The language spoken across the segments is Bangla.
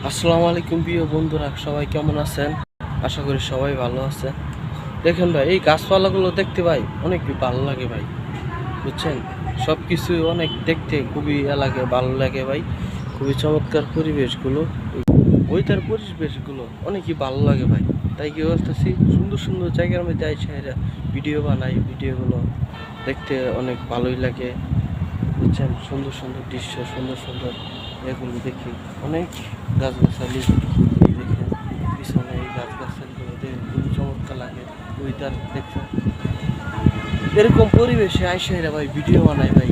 আসসালামু আলাইকুম প্রিয় বন্ধুরা, সবাই কেমন আছেন? আশা করি সবাই ভালো আছে। দেখেন ভাই, এই গাছপালাগুলো দেখতে ভাই অনেক ভালো লাগে ভাই, বুঝছেন? সব কিছু অনেক দেখতে খুবই লাগে, ভালো লাগে ভাই। খুবই চমৎকার পরিবেশগুলো, ওইটার পরিবেশগুলো অনেকই ভালো লাগে ভাই। তাই কি বলতেছি, সুন্দর সুন্দর জায়গার মধ্যে আইসা এরা ভিডিও বানাই, ভিডিওগুলো দেখতে অনেক ভালোই লাগে, বুঝছেন? সুন্দর সুন্দর দৃশ্য, সুন্দর সুন্দর এগুলো দেখি। অনেক গাছগাছালি এই দেখেন, পিছনে এই গাছগাছালিগুলো দেখে খুবই চমৎকার লাগে। ওইটার দেখছেন, এরকম পরিবেশে আইসা ভাই ভিডিও বানাই ভাই,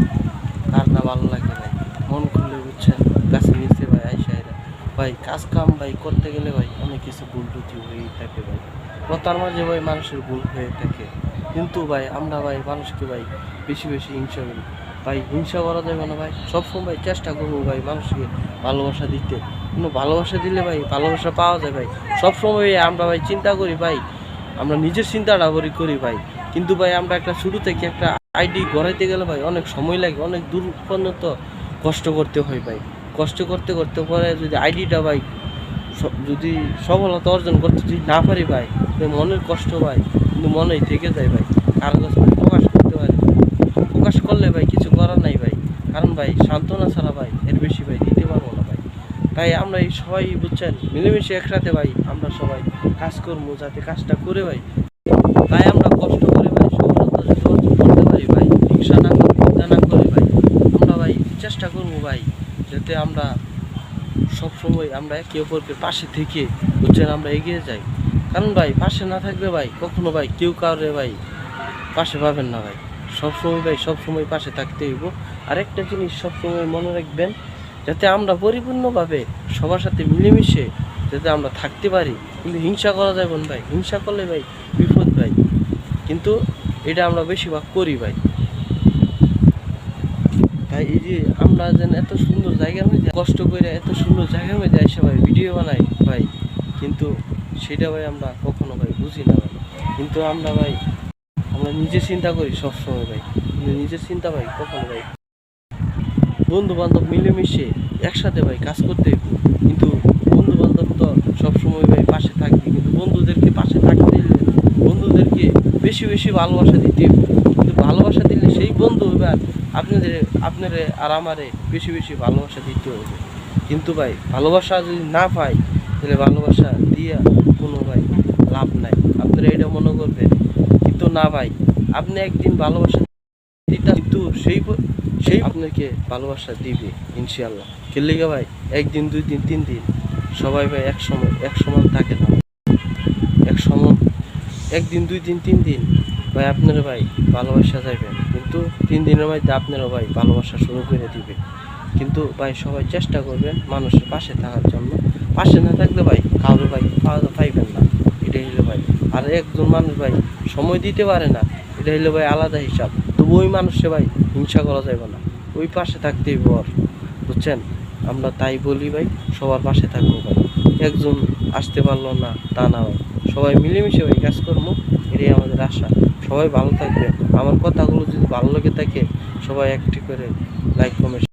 কার না ভালো লাগে ভাই? মন খুলে, বুঝছেন? গাছের নিচে ভাই আইসা ভাই কাজ কাম ভাই করতে গেলে ভাই অনেক কিছু ভুল ত্রুটি হয়েই থাকে ভাই। তার মাঝে ভাই মানুষের ভুল হয়ে থাকে, কিন্তু ভাই আমরা ভাই মানুষকে ভাই বেশি বেশি হিংসা করি ভাই। হিংসা করা যাবে না ভাই, সবসময় ভাই চেষ্টা করবো ভাই মানুষকে ভালোবাসা দিতে। কিন্তু ভালোবাসা দিলে ভাই ভালোবাসা পাওয়া যায় ভাই। সবসময় আমরা ভাই চিন্তা করি ভাই, আমরা নিজের চিন্তাটা করি ভাই। কিন্তু ভাই আমরা একটা শুরু থেকে একটা আইডি গড়াইতে গেলে ভাই অনেক সময় লাগে, অনেক দূর পর্যন্ত কষ্ট করতে হয় ভাই। কষ্ট করতে করতে পরে যদি আইডিটা ভাই যদি সফলতা অর্জন করতে যদি না পারি ভাই, মনের কষ্ট ভাই কিন্তু মনেই থেকে যায় ভাই। কারো কাছে প্রকাশ করতে পারি, প্রকাশ করলে ভাই কিছু করার নাই ভাই। কারণ ভাই সান্ত্বনা ছাড়া ভাই এর বেশি ভাই দিতে পারবো না ভাই। তাই আমরা এই সবাই, বুঝছেন, মিলেমিশে একসাথে ভাই আমরা সবাই কাজ করবো, যাতে কাজটা করে ভাই। তাই আমরা কষ্ট করে ভাই সফলতা যদি অর্জন করতে পারি ভাই, হিংসা না করে, চিন্তা না করে ভাই, আমরা ভাই চেষ্টা করবো ভাই, যাতে আমরা সবসময় আমরা একে অপরকে পাশে থেকে, বুঝছেন, আমরা এগিয়ে যাই। কারণ ভাই পাশে না থাকলে ভাই কখনো ভাই কেউ কাউরে ভাই পাশে পাবেন না ভাই। সবসময় ভাই সবসময় পাশে থাকতে হইব। আর একটা জিনিস সবসময় মনে রাখবেন, যাতে আমরা পরিপূর্ণভাবে সবার সাথে মিলেমিশে যাতে আমরা থাকতে পারি। কিন্তু হিংসা করা যাবে না ভাই, হিংসা করলে ভাই বিপদ ভাই। কিন্তু এটা আমরা বেশিরভাগ করি ভাই। তাই এই যে আমরা যেন এত সুন্দর জায়গার মধ্যে কষ্ট করে এত সুন্দর জায়গার মধ্যে এসে ভাই ভিডিও বানাই ভাই, কিন্তু সেটা ভাই আমরা কখনো ভাই বুঝি না ভাই। কিন্তু আমরা ভাই আমরা নিজে চিন্তা করি সবসময় ভাই, কিন্তু নিজের চিন্তা ভাই কখনো ভাই বন্ধু বান্ধব মিলেমিশে একসাথে ভাই কাজ করতে হইব। কিন্তু বন্ধু বান্ধব তো সবসময় ভাই পাশে থাকবে, কিন্তু বন্ধুদেরকে পাশে থাকতে হলে বন্ধুদেরকে বেশি বেশি ভালোবাসা দিতে হইব। কিন্তু ভালোবাসা দিলে সেই বন্ধু এবার আপনারে আর আমারে বেশি বেশি ভালোবাসা দিতে হবে। কিন্তু ভাই ভালোবাসা যদি না পাই, তাহলে ভালোবাসা দিয়া কোনো ভাই লাভ নাই, আপনারা এটা মনে করবেন। কিন্তু না ভাই, আপনি একদিন ভালোবাসা দিতে, কিন্তু সেই সেই আপনাকে ভালোবাসা দিবে ইনশাআল্লাহ। খেললে ভাই একদিন, দুই দিন, 3 দিন সবাই ভাই এক সমান থাকে না। এক সমান একদিন, 2 দিন, 3 দিন ভাই আপনারা ভাই ভালোবাসা যাবেন, কিন্তু 3 দিনের মধ্যে আপনারা ভাই ভালোবাসা শুরু করে দিবে। কিন্তু ভাই সবাই চেষ্টা করবেন মানুষের পাশে থাকার জন্য। পাশে না থাকলে ভাই কারো ভাই পাইবেন না, এটাই হলো ভাই। আর একজন মানুষ ভাই সময় দিতে পারে না, এটা হলো ভাই আলাদা হিসাব। তো ওই মানুষে ভাই হিংসা করা যাবে না, ওই পাশে থাকতেই বর, বুঝছেন? আমরা তাই বলি ভাই, সবার পাশে থাকবো ভাই। একজন আসতে পারলো না তা না ভাই, সবাই মিলেমিশে ভাই কাজ করবো, এটাই আমাদের আশা। সবাই ভালো থাকবে। আমার কথাগুলো যদি ভালো লেগে থাকে, সবাই একটি করে লাইক কমেন্ট